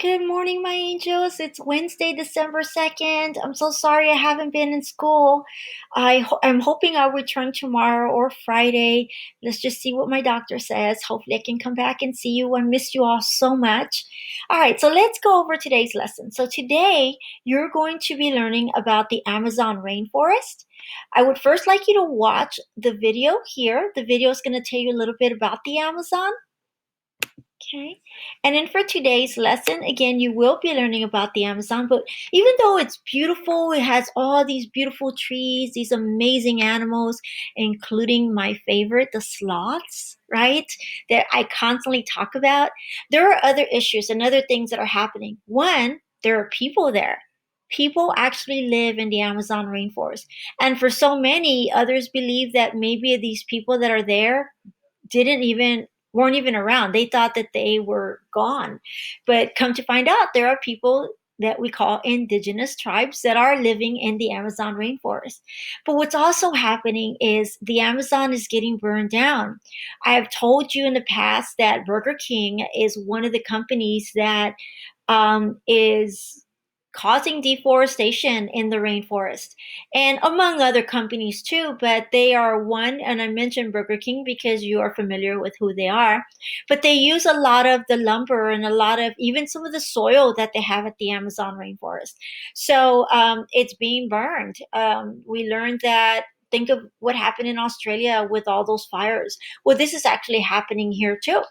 Good morning, my angels. It's Wednesday, December 2nd. I'm so sorry I haven't been in school. I'm hoping I'll return tomorrow or Friday. Let's just see what my doctor says. Hopefully, I can come back and see you. I missed you all so much. All right, so let's go over today's lesson. So, today you're going to be learning about the Amazon rainforest. I would first like you to watch the video here. The video is going to tell you a little bit about the Amazon. Okay. And then for today's lesson, again, you will be learning about the Amazon, but even though it's beautiful, it has all these beautiful trees, these amazing animals, including my favorite, the sloths, right? That I constantly talk about. There are other issues and other things that are happening. One, there are people there. People actually live in the Amazon rainforest. And for so many, others believe that maybe these people that are there didn't even weren't even around. They thought that they were gone. But come to find out, there are people that we call indigenous tribes that are living in the Amazon rainforest. But what's also happening is the Amazon is getting burned down. I have told you in the past that Burger King is one of the companies that is causing deforestation in the rainforest, and among other companies too, but they are one. And I mentioned Burger King because you are familiar with who they are, but they use a lot of the lumber and a lot of even some of the soil that they have at the Amazon rainforest. So it's being burned. We learned that. Think of what happened in Australia with all those fires. Well, this is actually happening here too.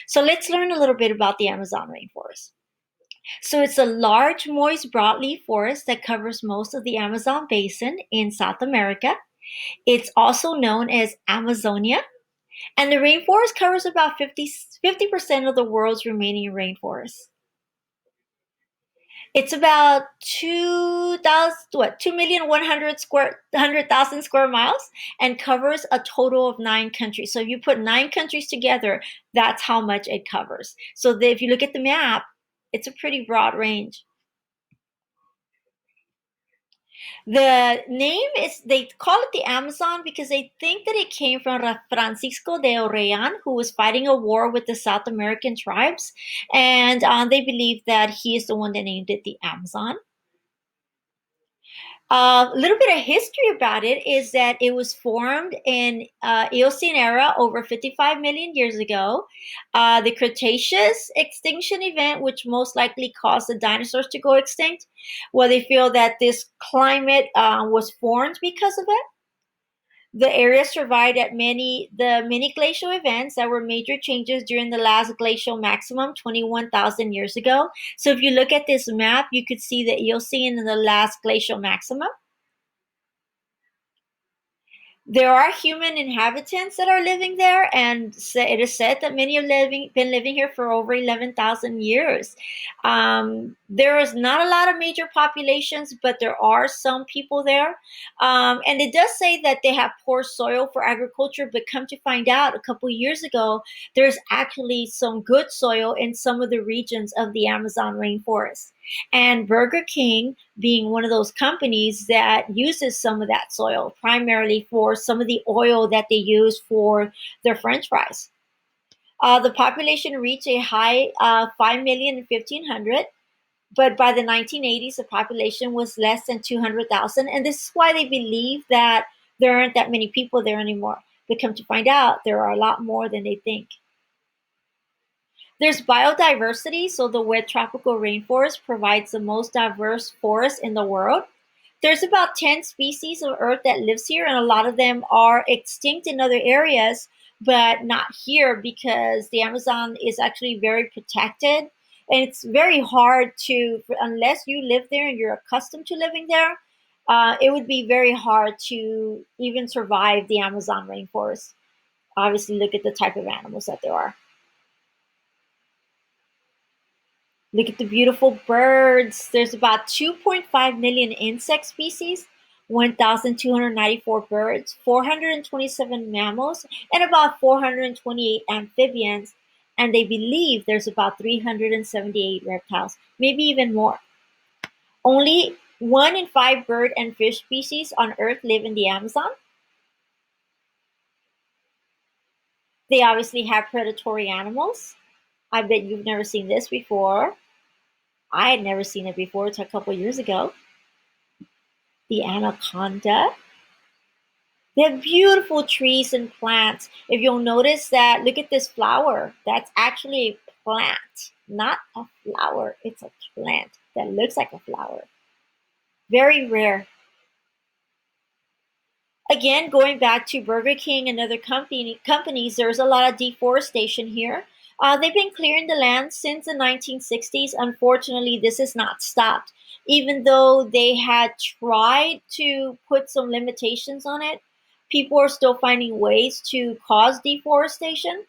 So let's learn a little bit about the Amazon rainforest. So it's a large, moist, broadleaf forest that covers most of the Amazon basin in South America. It's also known as Amazonia, and the rainforest covers about 50% of the world's remaining rainforest. It's about 2,100,000 square miles and covers a total of 9 countries. So if you put 9 countries together, that's how much it covers. So if you look at the map, it's a pretty broad range. The name is, they call it the Amazon because they think that it came from Francisco de Orellán, who was fighting a war with the South American tribes. And they believe that he is the one that named it the Amazon. A little bit of history about it is that it was formed in Eocene era over 55 million years ago. The Cretaceous extinction event, which most likely caused the dinosaurs to go extinct, well, they feel that this climate was formed because of it. The area survived at many glacial events that were major changes during the last glacial maximum 21,000 years ago. So if you look at this map, you could see the Eocene and the last glacial maximum. There are human inhabitants that are living there, and it is said that many have been living here for over 11,000 years. There is not a lot of major populations, but there are some people there. And it does say that they have poor soil for agriculture, but come to find out a couple years ago, there's actually some good soil in some of the regions of the Amazon rainforest. And Burger King being one of those companies that uses some of that soil primarily for some of the oil that they use for their French fries. The population reached a high 5 million in 1500, but by the 1980s, the population was less than 200,000. And this is why they believe that there aren't that many people there anymore. But come to find out, there are a lot more than they think. There's biodiversity, so the wet tropical rainforest provides the most diverse forest in the world. There's about 10 species of earth that lives here, and a lot of them are extinct in other areas, but not here because the Amazon is actually very protected. And it's very hard to, unless you live there and you're accustomed to living there, it would be very hard to even survive the Amazon rainforest. Obviously, look at the type of animals that there are. Look at the beautiful birds. There's about 2.5 million insect species, 1,294 birds, 427 mammals, and about 428 amphibians. And they believe there's about 378 reptiles, maybe even more. Only 1 in 5 bird and fish species on Earth live in the Amazon. They obviously have predatory animals. I bet you've never seen this before. I had never seen it before until a couple years ago. The anaconda. They have beautiful trees and plants. If you'll notice that, look at this flower. That's actually a plant, not a flower. It's a plant that looks like a flower. Very rare. Again, going back to Burger King and other companies, there's a lot of deforestation here. They've been clearing the land since the 1960s. Unfortunately, this has not stopped. Even though they had tried to put some limitations on it, people are still finding ways to cause deforestation.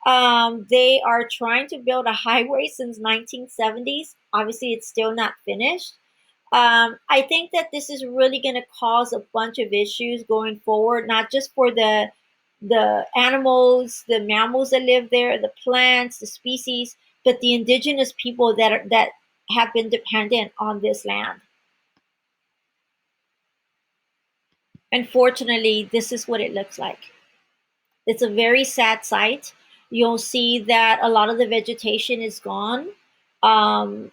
They are trying to build a highway since 1970s. Obviously, it's still not finished. I think that this is really going to cause a bunch of issues going forward, not just for the animals, the mammals that live there, the plants, the species, but the indigenous people that have been dependent on this land. Unfortunately, this is what it looks like. It's a very sad sight. You'll see that a lot of the vegetation is gone. Um,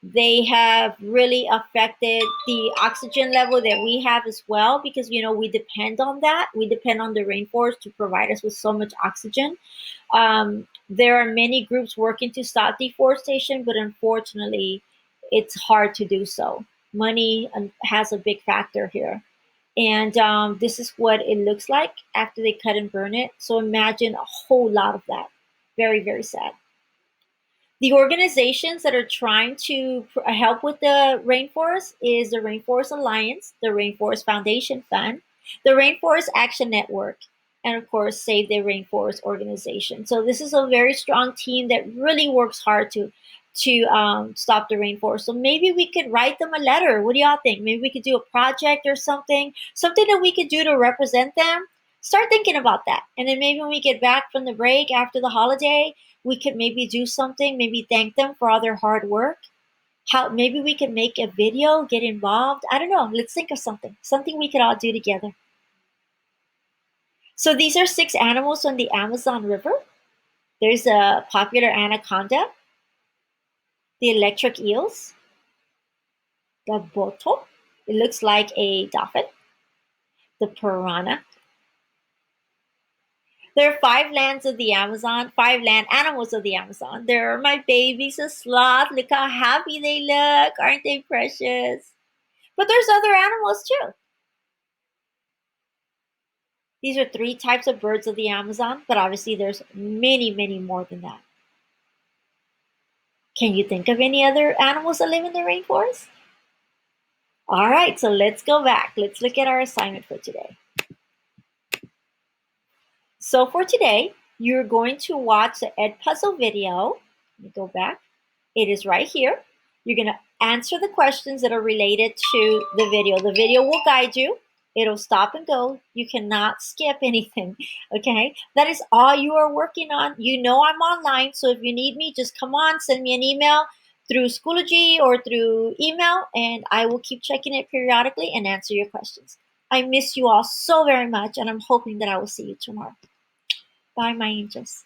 they have really affected the oxygen level that we have as well, because we depend on that. We depend on the rainforest to provide us with so much oxygen. There are many groups working to stop deforestation, but unfortunately it's hard to do so. Money has a big factor here, and this is what it looks like after they cut and burn it. So imagine a whole lot of that. Very, very sad. The organizations that are trying to help with the rainforest is the Rainforest Alliance, the Rainforest Foundation Fund, the Rainforest Action Network, and of course, Save the Rainforest organization. So this is a very strong team that really works hard to stop the rainforest. So maybe we could write them a letter. What do y'all think? Maybe we could do a project or something that we could do to represent them. Start thinking about that, and then maybe when we get back from the break after the holiday, we could maybe do something, maybe thank them for all their hard work. How maybe we could make a video, get involved. I don't know. Let's think of something we could all do together. So these are 6 animals on the Amazon River. There's a popular anaconda, the electric eels, the boto. It looks like a dolphin, the piranha. There are 5 lands of the Amazon, 5 land animals of the Amazon. There are my babies, a sloth. Look how happy they look. Aren't they precious? But there's other animals too. These are 3 types of birds of the Amazon, but obviously there's many, many more than that. Can you think of any other animals that live in the rainforest? All right, so let's go back. Let's look at our assignment for today. So for today, you're going to watch the Ed Puzzle video. Let me go back. It is right here. You're going to answer the questions that are related to the video. The video will guide you. It'll stop and go. You cannot skip anything, okay? That is all you are working on. You know I'm online, so if you need me, just come on, send me an email through Schoology or through email, and I will keep checking it periodically and answer your questions. I miss you all so very much, and I'm hoping that I will see you tomorrow. Bye, my angels.